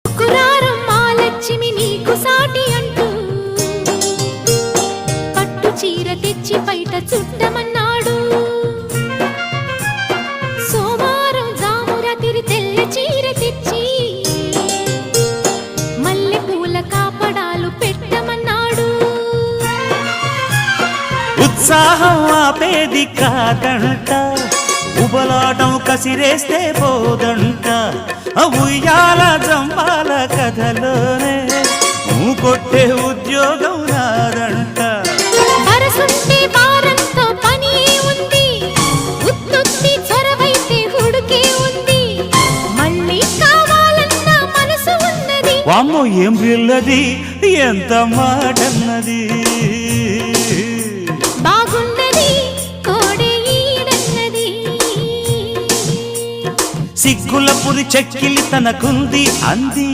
కురారం మాలక్ష్మి నీకు సాటి అంటూ పట్టు చీర తెచ్చి బయట చుట్టమన్నాడు. సోమారం జామురాతిరి తెల్ల చీర తెచ్చి మల్లె పూల కాపడాలు పెట్టమన్నాడు. ఉత్సాహం ఆపేది కాదంట, ఉబలాటం కసిరేస్తే పోదంట. ఉయ్యాల జంపాల కథలోనే కొట్టే ఉద్యోగం రాదంట. వరసుంటే వారంతో పని ఉంది, ఉత్తుత్తి చొరవైతే హుడుకే ఉంది. మళ్ళీ కావాలన్న మనసు ఉన్నది. వామ్మో ఏం పిల్లది, ఎంత మాటన్నది. బాగున్నది కోడే ఈడన్నది. సిగ్గుల పురి చెక్కిలి తనకుంది అంది.